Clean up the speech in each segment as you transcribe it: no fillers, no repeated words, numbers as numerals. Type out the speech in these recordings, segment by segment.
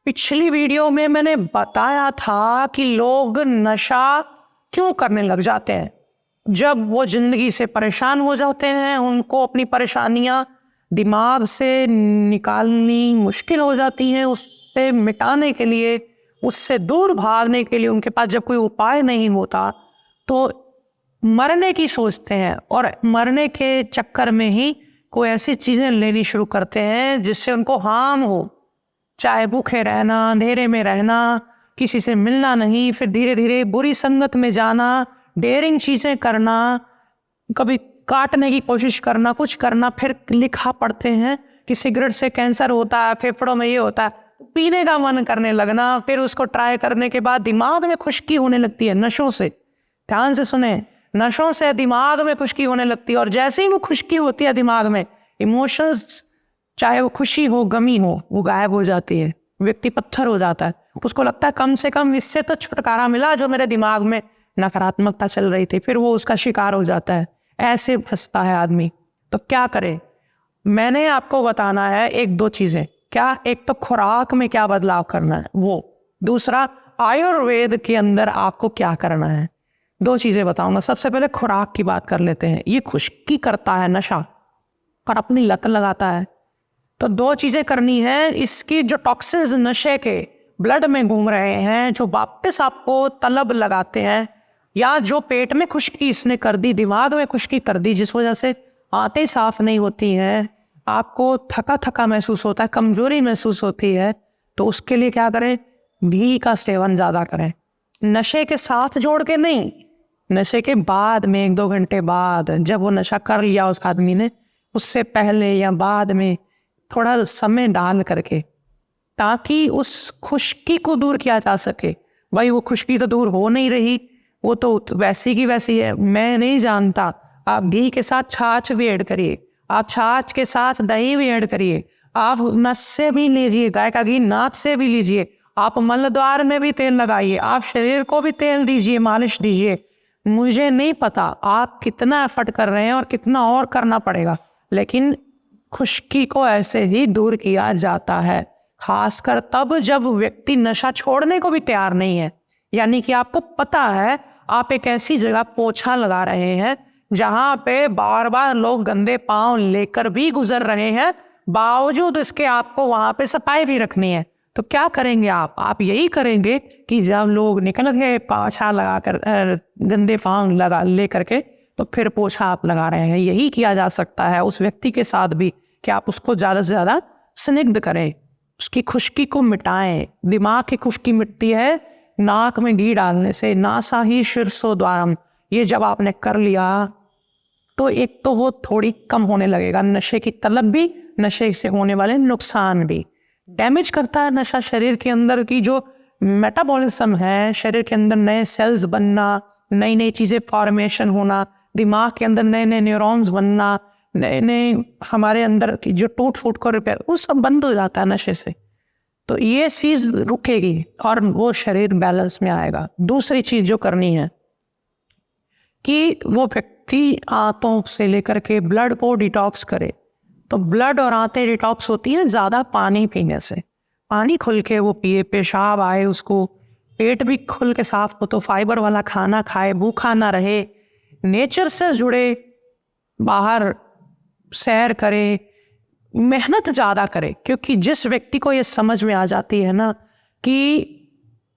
पिछली वीडियो में मैंने बताया था कि लोग नशा क्यों करने लग जाते हैं। जब वो जिंदगी से परेशान हो जाते हैं, उनको अपनी परेशानियां दिमाग से निकालनी मुश्किल हो जाती हैं, उससे मिटाने के लिए, उससे दूर भागने के लिए उनके पास जब कोई उपाय नहीं होता तो मरने की सोचते हैं, और मरने के चक्कर में ही कोई ऐसी चीजें लेनी शुरू करते हैं जिससे उनको हार्म हो। चाहे भूखे रहना, अंधेरे में रहना, किसी से मिलना नहीं, फिर धीरे धीरे बुरी संगत में जाना, डेयरिंग चीजें करना, कभी काटने की कोशिश करना, कुछ करना। फिर लिखा पढ़ते हैं कि सिगरेट से कैंसर होता है, फेफड़ों में ये होता है, पीने का मन करने लगना। फिर उसको ट्राई करने के बाद दिमाग में खुश्की होने लगती है नशों से। ध्यान से सुने, नशों से दिमाग में खुश्की होने लगती है, और जैसे ही वो खुश्की होती है दिमाग में, इमोशंस, चाहे वो खुशी हो, गमी हो, वो गायब हो जाती है। व्यक्ति पत्थर हो जाता है। उसको लगता है कम से कम इससे तो छुटकारा मिला जो मेरे दिमाग में नकारात्मकता चल रही थी। फिर वो उसका शिकार हो जाता है। ऐसे फंसता है आदमी। तो क्या करे? मैंने आपको बताना है एक दो चीजें। क्या? एक तो खुराक में क्या बदलाव करना है वो, दूसरा आयुर्वेद के अंदर आपको क्या करना है। दो चीजें बताऊंगा। सबसे पहले खुराक की बात कर लेते हैं। ये खुश्की करता है नशा और अपनी लत लगाता है। तो दो चीजें करनी है। इसकी जो टॉक्सिन्स नशे के ब्लड में घूम रहे हैं, जो वापस आपको तलब लगाते हैं, या जो पेट में खुश्की इसने कर दी, दिमाग में खुश्की कर दी, जिस वजह से आंतें साफ नहीं होती हैं, आपको थका थका महसूस होता है, कमजोरी महसूस होती है, तो उसके लिए क्या करें? घी का सेवन ज्यादा करें। नशे के साथ जोड़ के नहीं, नशे के बाद में, एक दो घंटे बाद, जब वो नशा कर लिया उस आदमी ने, उससे पहले या बाद में थोड़ा समय डाल करके, ताकि उस खुश्की को दूर किया जा सके। भाई वो खुश्की तो दूर हो नहीं रही, वो तो वैसी की वैसी है। मैं नहीं जानता, आप घी के साथ छाछ भी ऐड करिए, आप छाछ के साथ दही भी ऐड करिए, आप नस से भी लीजिए, गाय का घी नाक से भी लीजिए, आप मलद्वार में भी तेल लगाइए, आप शरीर को भी तेल दीजिए, मालिश दीजिए। मुझे नहीं पता आप कितना एफर्ट कर रहे हैं और कितना और करना पड़ेगा, लेकिन खुश्की को ऐसे ही दूर किया जाता है। खासकर तब जब व्यक्ति नशा छोड़ने को भी तैयार नहीं है। यानी कि आपको पता है आप एक ऐसी जगह पोछा लगा रहे हैं जहां पे बार बार लोग गंदे पांव लेकर भी गुजर रहे हैं, बावजूद इसके आपको वहां पे सफाई भी रखनी है। तो क्या करेंगे आप यही करेंगे कि जब लोग निकल गए पोछा लगा कर, गंदे पांव लगा ले करके, तो फिर पोछा आप लगा रहे हैं। यही किया जा सकता है उस व्यक्ति के साथ भी, कि आप उसको ज्यादा से ज्यादा स्निग्ध करें, उसकी खुश्की को मिटाएं। दिमाग की खुश्की मिटती है नाक में घी डालने से। नासा ही शीर्षो द्वारम, ये जब आपने कर लिया तो एक तो वो थोड़ी कम होने लगेगा, नशे की तलब भी, नशे से होने वाले नुकसान भी। डैमेज करता है नशा शरीर के अंदर की जो मेटाबॉलिज्म है, शरीर के अंदर नए सेल्स बनना, नई नई चीजें फॉर्मेशन होना, दिमाग के अंदर नए नए न्यूरॉन्स बनना, नए नए हमारे अंदर की जो टूट फूट को रिपेयर, वो सब बंद हो जाता है नशे से। तो ये चीज रुकेगी और वो शरीर बैलेंस में आएगा। दूसरी चीज जो करनी है कि वो व्यक्ति आंतों से लेकर के ब्लड को डिटॉक्स करे। तो ब्लड और आंतें डिटॉक्स होती है ज्यादा पानी पीने से। पानी खुल के वो पिए, पेशाब आए उसको, पेट भी खुल के साफ हो, तो फाइबर वाला खाना खाए, भूखा ना रहे, नेचर से जुड़े, बाहर सैर करे, मेहनत ज्यादा करे। क्योंकि जिस व्यक्ति को ये समझ में आ जाती है ना कि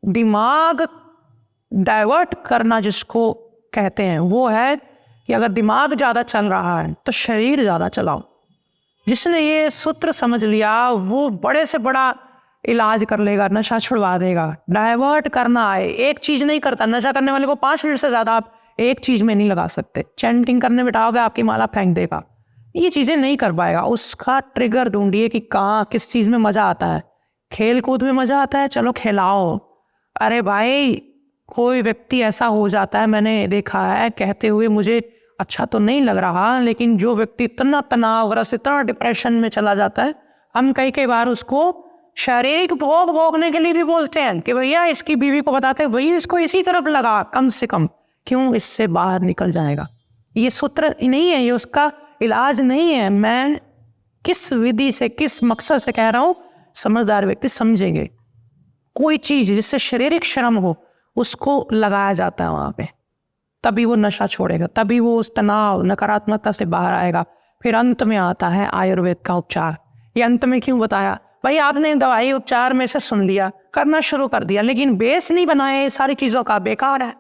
दिमाग डाइवर्ट करना जिसको कहते हैं, वो है कि अगर दिमाग ज्यादा चल रहा है तो शरीर ज्यादा चलाओ। जिसने ये सूत्र समझ लिया वो बड़े से बड़ा इलाज कर लेगा, नशा छुड़वा देगा। डाइवर्ट करना है, एक चीज नहीं करता। नशा करने वाले को 5 मिनट से ज्यादा आप एक चीज में नहीं लगा सकते। चैंटिंग करने बिठाओगे, आपकी माला फेंक देगा, ये चीजें नहीं कर पाएगा। उसका ट्रिगर ढूंढिए कि कहाँ किस चीज में मजा आता है। खेल कूद में मजा आता है, चलो खिलाओ। अरे भाई, कोई व्यक्ति ऐसा हो जाता है, मैंने देखा है कहते हुए, मुझे अच्छा तो नहीं लग रहा, लेकिन जो व्यक्ति इतना तनावग्रस्त, इतना डिप्रेशन में चला जाता है, हम कई बार उसको शारीरिक भोग भोगने के लिए भी बोलते हैं कि भैया, इसकी बीवी को बताते हैं भैया इसको इसी तरफ लगा, कम से कम, क्यों, इससे बाहर निकल जाएगा। ये सूत्र नहीं है, ये उसका इलाज नहीं है। मैं किस विधि से, किस मकसद से कह रहा हूं, समझदार व्यक्ति समझेंगे। कोई चीज जिससे शारीरिक श्रम हो उसको लगाया जाता है वहां पे, तभी वो नशा छोड़ेगा, तभी वो उस तनाव नकारात्मकता से बाहर आएगा। फिर अंत में आता है आयुर्वेद का उपचार। ये अंत में क्यों बताया? भाई आपने दवाई उपचार में से सुन लिया, करना शुरू कर दिया, लेकिन बेस नहीं बनाए सारी चीजों का, बेकार है,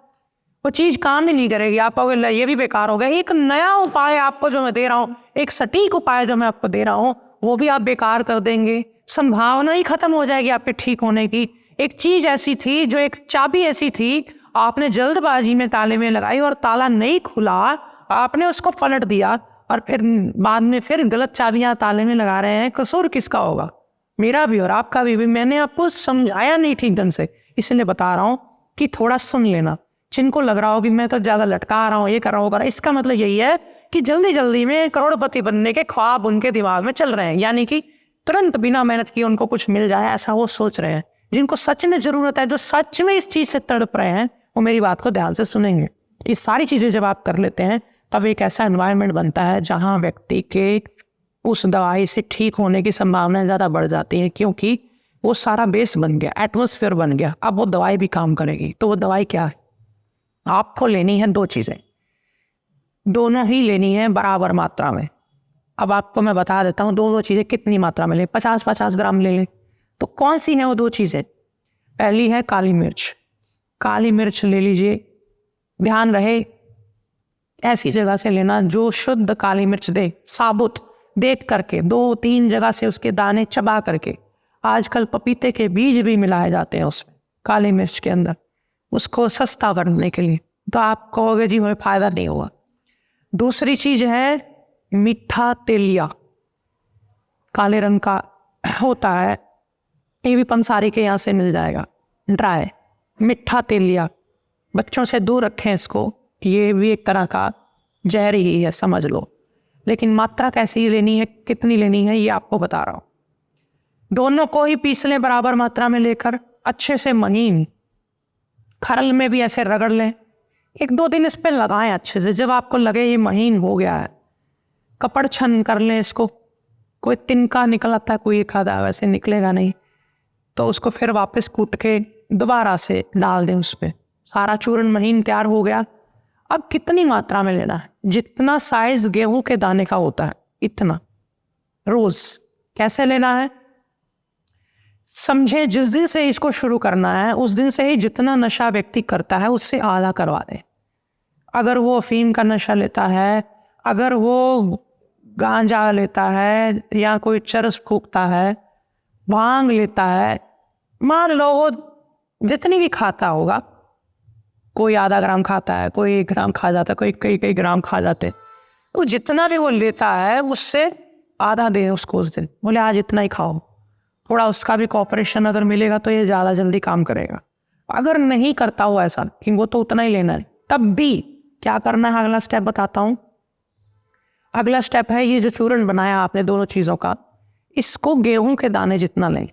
वो चीज काम ही नहीं करेगी। आप कहोगे ये भी बेकार हो गया। एक नया उपाय आपको जो मैं दे रहा हूँ, एक सटीक उपाय जो मैं आपको दे रहा हूँ, वो भी आप बेकार कर देंगे, संभावना ही खत्म हो जाएगी आपके ठीक होने की। एक चीज ऐसी थी, जो एक चाबी ऐसी थी, आपने जल्दबाजी में ताले में लगाई और ताला नहीं खुला, आपने उसको पलट दिया और फिर बाद में फिर गलत चाबियां ताले में लगा रहे हैं। कसूर किसका होगा? मेरा भी और आपका भी। मैंने आपको समझाया नहीं ठीक ढंग से, इसलिए बता रहा हूँ कि थोड़ा सुन लेना। जिनको लग रहा हो कि मैं तो ज्यादा लटका रहा हूँ, ये कर रहा हूँ, इसका मतलब यही है कि जल्दी जल्दी में करोड़पति बनने के ख्वाब उनके दिमाग में चल रहे हैं, यानी कि तुरंत बिना मेहनत किए उनको कुछ मिल जाए, ऐसा वो सोच रहे हैं। जिनको सच में जरूरत है, जो सच में इस चीज से तड़प रहे हैं, वो मेरी बात को ध्यान से सुनेंगे। ये सारी चीजें जब आप कर लेते हैं, तब एक ऐसा एनवायरनमेंट बनता है जहां व्यक्ति के उस दवाई से ठीक होने की संभावनाएं ज्यादा बढ़ जाती हैं, क्योंकि वो सारा बेस बन गया, एटमॉस्फेयर बन गया। अब वो दवाई भी काम करेगी। तो वो दवाई क्या है? आपको लेनी है दो चीजें, दोनों ही लेनी है बराबर मात्रा में। अब आपको मैं बता देता हूँ दोनों चीजें कितनी मात्रा में ले। 50-50 ग्राम ले लें। तो कौन सी है वो दो चीजें? पहली है काली मिर्च। काली मिर्च ले लीजिए, ध्यान रहे ऐसी जगह से लेना जो शुद्ध काली मिर्च दे, साबुत देख करके, 2-3 जगह से उसके दाने चबा करके। आजकल पपीते के बीज भी मिलाए जाते हैं उसमें, काली मिर्च के अंदर, उसको सस्ता करने के लिए। तो आप कहोगे जी हमें फायदा नहीं हुआ। दूसरी चीज है मीठा तेलिया, काले रंग का होता है, ये भी पंसारी के यहाँ से मिल जाएगा, ड्राई मीठा तेलिया। बच्चों से दूर रखें इसको, ये भी एक तरह का जहर ही है, समझ लो। लेकिन मात्रा कैसी लेनी है, कितनी लेनी है, ये आपको बता रहा हूँ। दोनों को ही पीस लें बराबर मात्रा में लेकर, अच्छे से महीन, खरल में भी ऐसे रगड़ लें। 1-2 दिन इस पर लगाएं अच्छे से। जब आपको लगे ये महीन हो गया है, कपड़ छन कर लें इसको। कोई तिनका निकल आता है, कोई एक आधा, वैसे निकलेगा नहीं, तो उसको फिर वापस कूट के दोबारा से डाल दें उस पर। सारा चूर्ण महीन तैयार हो गया। अब कितनी मात्रा में लेना है? जितना साइज गेहूं के दाने का होता है इतना रोज। कैसे लेना है समझे। जिस दिन से इसको शुरू करना है, उस दिन से ही जितना नशा व्यक्ति करता है उससे आधा करवा दे। अगर वो अफीम का नशा लेता है, अगर वो गांजा लेता है, या कोई चरस फूकता है, भांग लेता है, मान लो वो जितनी भी खाता होगा, कोई आधा ग्राम खाता है, कोई 1 ग्राम खा जाता है, कोई कई ग्राम खा जाते, वो जितना भी वो लेता है उससे आधा दे उसको उस दिन। बोले आज इतना ही खाओ। थोड़ा उसका भी कॉपरेशन अगर मिलेगा तो ये ज़्यादा जल्दी काम करेगा। अगर नहीं करता हो ऐसा कि वो तो उतना ही लेना है, तब भी क्या करना है, अगला स्टेप बताता हूँ। अगला स्टेप है, ये जो चूर्ण बनाया आपने दोनों चीज़ों का, इसको गेहूं के दाने जितना लें,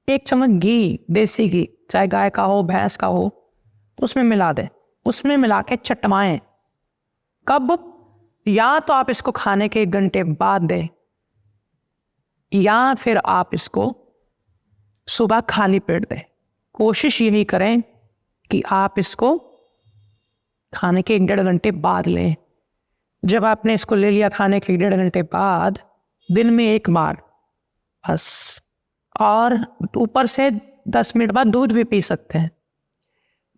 1 चम्मच घी, देसी घी, चाहे गाय का हो भैंस का हो, उसमें मिला दें। उसमें मिला के चटवाएं। कब? या तो आप इसको खाने के 1 घंटे बाद दें, या फिर आप इसको सुबह खाली पेट दें। कोशिश यही करें कि आप इसको खाने के 1-1.5 घंटे बाद लें। जब आपने इसको ले लिया खाने के 1-1.5 घंटे बाद, दिन में 1 बार बस, और ऊपर से 10 मिनट बाद दूध भी पी सकते हैं।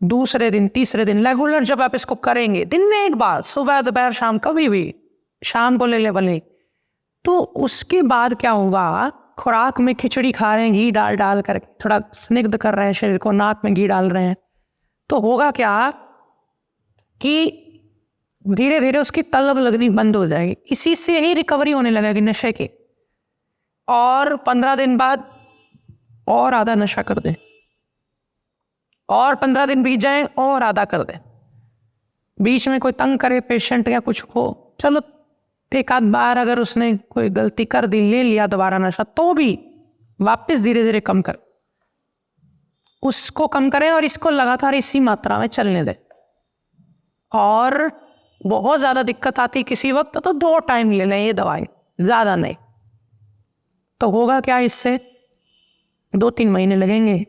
दूसरे दिन, तीसरे दिन रेगुलर जब आप इसको करेंगे, दिन में 1 बार, सुबह दोपहर शाम, कभी भी, शाम को ले ले भले, तो उसके बाद क्या होगा, खुराक में खिचड़ी खा रहे हैं घी डाल डाल कर, थोड़ा स्निग्ध कर रहे हैं शरीर को, नाक में घी डाल रहे हैं, तो होगा क्या कि धीरे धीरे उसकी तलब लगनी बंद हो जाएगी। इसी से ही रिकवरी होने लगेगी नशे की। और 15 दिन बाद और आधा नशा कर दें, और 15 दिन बीत जाए और आधा कर दें। बीच में कोई तंग करे पेशेंट या कुछ हो, चलो 1 आध बार अगर उसने कोई गलती कर दी, ले लिया दोबारा नशा, तो भी वापस धीरे धीरे कम कर, उसको कम करें और इसको लगातार इसी मात्रा में चलने दें। और बहुत ज्यादा दिक्कत आती किसी वक्त तो 2 टाइम ले लें ये दवाई, ज्यादा नहीं। तो होगा क्या, इससे 2-3 महीने लगेंगे,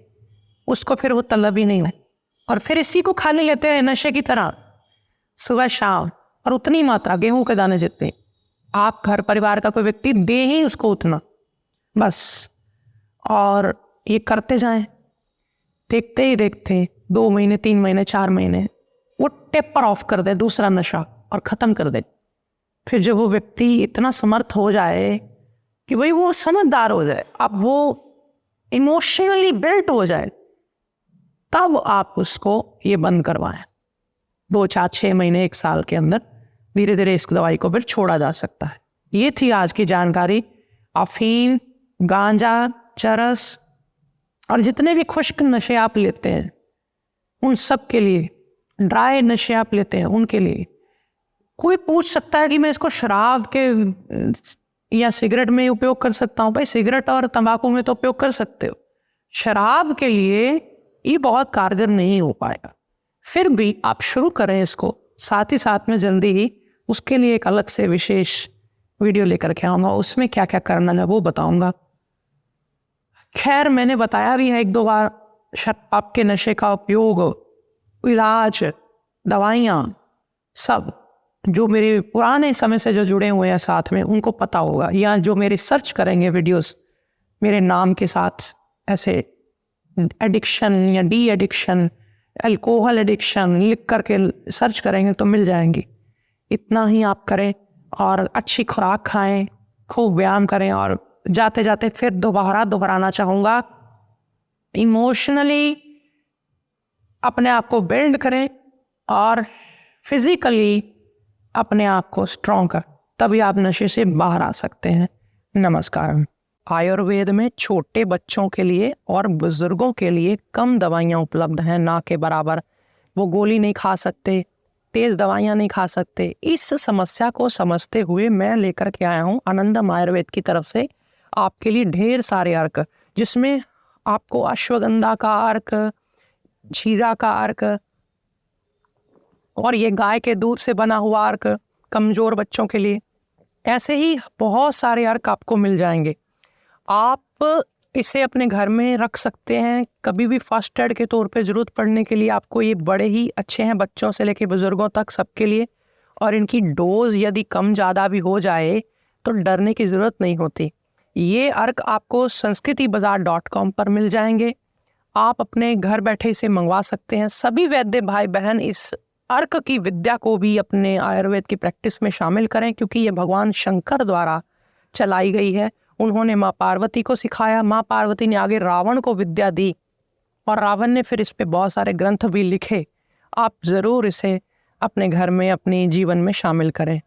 उसको फिर वो तलब ही नहीं है, और फिर इसी को खा लेते हैं नशे की तरह सुबह शाम, और उतनी मात्रा गेहूं के दाने जितनी। आप घर परिवार का कोई व्यक्ति दे ही उसको उतना, बस। और ये करते जाएं, देखते ही देखते 2 महीने 3 महीने 4 महीने वो टेपर ऑफ कर दे दूसरा नशा और ख़त्म कर दे। फिर जब वो व्यक्ति इतना समर्थ हो जाए कि भाई वो समझदार हो जाए, अब वो इमोशनली बिल्ट हो जाए, तब आप उसको ये बंद करवाएं। 2 4 6 महीने 1 साल के अंदर धीरे धीरे इस दवाई को फिर छोड़ा जा सकता है। ये थी आज की जानकारी। अफीम, गांजा, चरस और जितने भी खुश्क नशे आप लेते हैं उन सब के लिए, ड्राई नशे आप लेते हैं उनके लिए। कोई पूछ सकता है कि मैं इसको शराब के या सिगरेट में उपयोग कर सकता हूँ। भाई सिगरेट और तंबाकू में तो उपयोग कर सकते हो, शराब के लिए ये बहुत कारगर नहीं हो पाएगा। फिर भी आप शुरू करें इसको, साथ ही साथ में जल्दी ही उसके लिए एक अलग से विशेष वीडियो लेकर के आऊँगा, उसमें क्या क्या करना है वो बताऊँगा। खैर मैंने बताया भी है 1-2 बार, शराब के नशे का उपयोग, इलाज, दवाइयाँ, सब जो मेरे पुराने समय से जो जुड़े हुए हैं साथ में उनको पता होगा, या जो मेरे सर्च करेंगे वीडियोस मेरे नाम के साथ ऐसे एडिक्शन या डी एडिक्शन, अल्कोहल एडिक्शन लिख करके सर्च करेंगे तो मिल जाएंगी। इतना ही आप करें और अच्छी खुराक खाएं, खूब व्यायाम करें। और जाते जाते फिर दोहराना चाहूँगा, इमोशनली अपने आप को बिल्ड करें और फिजिकली अपने आप को स्ट्रॉन्ग कर, तभी आप नशे से बाहर आ सकते हैं। नमस्कार। आयुर्वेद में छोटे बच्चों के लिए और बुजुर्गों के लिए कम दवाइयाँ उपलब्ध हैं, ना के बराबर। वो गोली नहीं खा सकते, तेज़ दवाइयाँ नहीं खा सकते। इस समस्या को समझते हुए मैं लेकर के आया हूँ आनंदम आयुर्वेद की तरफ से आपके लिए ढेर सारे अर्क, जिसमें आपको अश्वगंधा का अर्क, जीरा का अर्क और ये गाय के दूध से बना हुआ अर्क कमज़ोर बच्चों के लिए, ऐसे ही बहुत सारे अर्क आपको मिल जाएंगे। आप इसे अपने घर में रख सकते हैं, कभी भी फर्स्ट एड के तौर पे ज़रूरत पड़ने के लिए। आपको ये बड़े ही अच्छे हैं, बच्चों से लेकर बुज़ुर्गों तक सबके लिए। और इनकी डोज यदि कम ज़्यादा भी हो जाए तो डरने की ज़रूरत नहीं होती। ये अर्क आपको sanskritabazar.com पर मिल जाएंगे। आप अपने घर बैठे इसे मंगवा सकते हैं। सभी वैद्य भाई बहन इस अर्क की विद्या को भी अपने आयुर्वेद की प्रैक्टिस में शामिल करें, क्योंकि ये भगवान शंकर द्वारा चलाई गई है। उन्होंने माँ पार्वती को सिखाया, माँ पार्वती ने आगे रावण को विद्या दी और रावण ने फिर इस पे बहुत सारे ग्रंथ भी लिखे। आप ज़रूर इसे अपने घर में, अपने जीवन में शामिल करें।